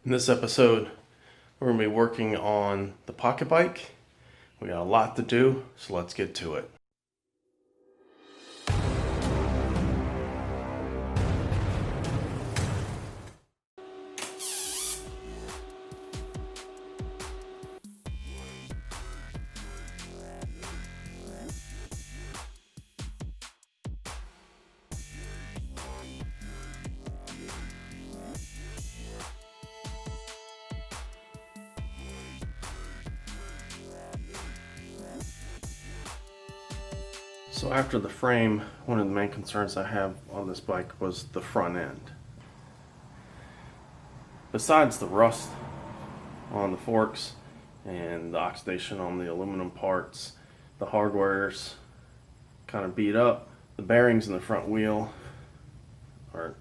In this episode, we're going to be working on the pocket bike. We got a lot to do, so let's get to it. So after the frame, one of the main concerns I have on this bike was the front end. Besides the rust on the forks and the oxidation on the aluminum parts, the hardware's kind of beat up. The bearings in the front wheel are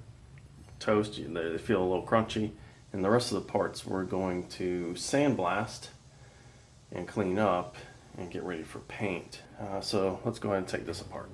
toast, they feel a little crunchy, and the rest of the parts we're going to sandblast and clean up and get ready for paint. So let's go ahead and take this apart.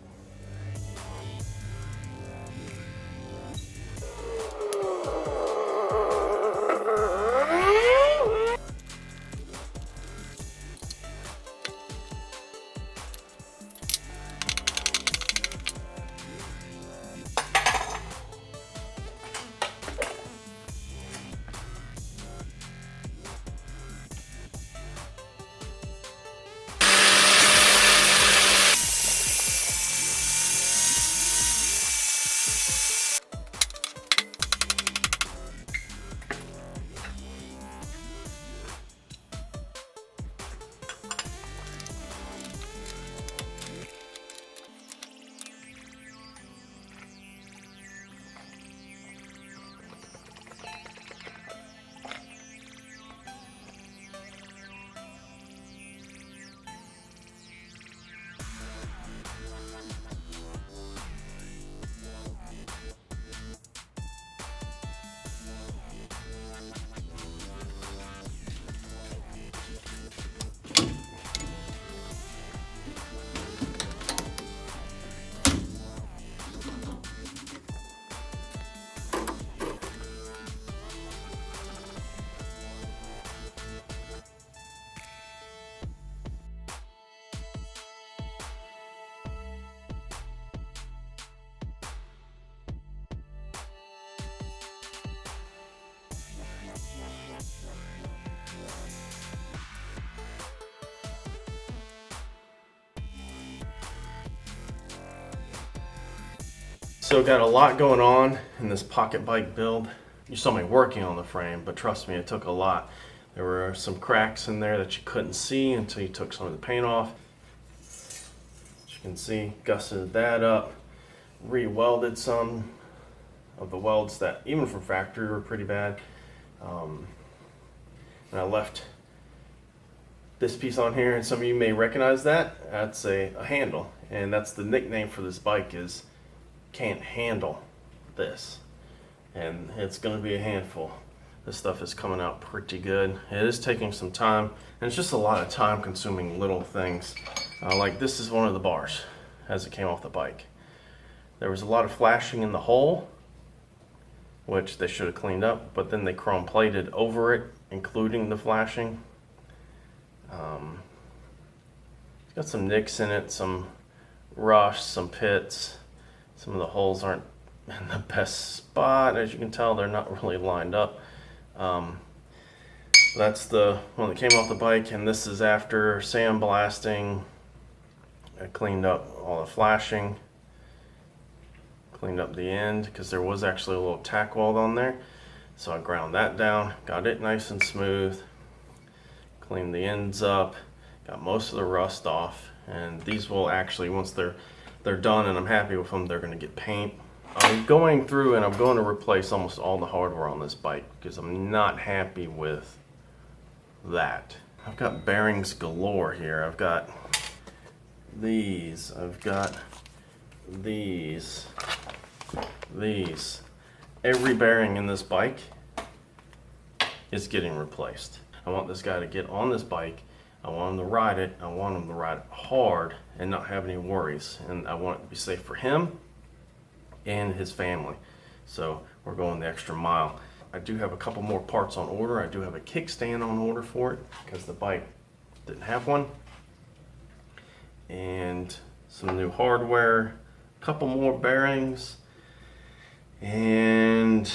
So got a lot going on in this pocket bike build. You saw me working on the frame, but trust me, it took a lot. There were some cracks in there that you couldn't see until you took some of the paint off. As you can see, gusseted that up, re-welded some of the welds that, even from factory, were pretty bad. And I left this piece on here, and some of you may recognize that. That's a handle, and that's the nickname for this bike is can't handle this, and it's going to be a handful. This stuff is coming out pretty good. It is taking some time, and it's just a lot of time consuming little things. Like this is one of the bars as it came off the bike. There was a lot of flashing in the hole, which they should have cleaned up, but then they chrome plated over it, including the flashing. It's got some nicks in it, some rust, some pits. Some of the holes aren't in the best spot. As you can tell, they're not really lined up. That's the one that came off the bike, and this is after sandblasting. I cleaned up all the flashing, cleaned up the end because there was actually a little tack weld on there. So I ground that down, got it nice and smooth, cleaned the ends up, got most of the rust off, and these will actually, once they're done and I'm happy with them, they're going to get paint. I'm going through and I'm going to replace almost all the hardware on this bike because I'm not happy with that. I've got bearings galore here. I've got these, I've got these. Every bearing in this bike is getting replaced. I want this guy to get on this bike. I want him to ride it. I want him to ride it hard and not have any worries. And I want it to be safe for him and his family. So we're going the extra mile. I do have a couple more parts on order. I do have a kickstand on order for it because the bike didn't have one. And some new hardware, a couple more bearings. And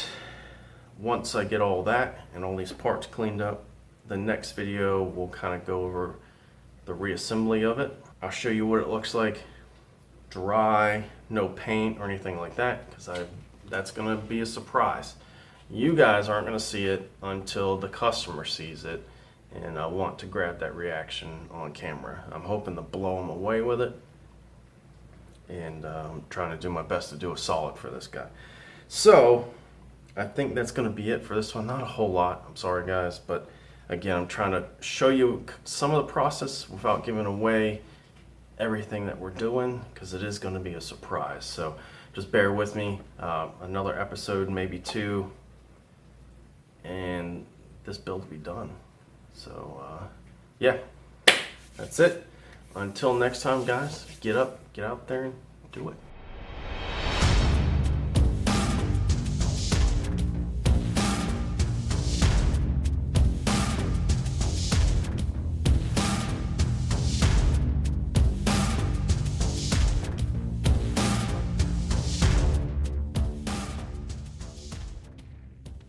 once I get all that and all these parts cleaned up, the next video will kind of go over the reassembly of it. I'll show you what it looks like dry, no paint or anything like that, because that's gonna be a surprise. You guys aren't gonna see it until the customer sees it, and I want to grab that reaction on camera. I'm hoping to blow them away with it, and I'm trying to do my best to do a solid for this guy. So I think that's gonna be it for this one. Not a whole lot, I'm sorry guys, but again, I'm trying to show you some of the process without giving away everything that we're doing, because it is going to be a surprise. So just bear with me, another episode, maybe 2, and this build will be done. So yeah, that's it. Until next time guys, get up, get out there and do it.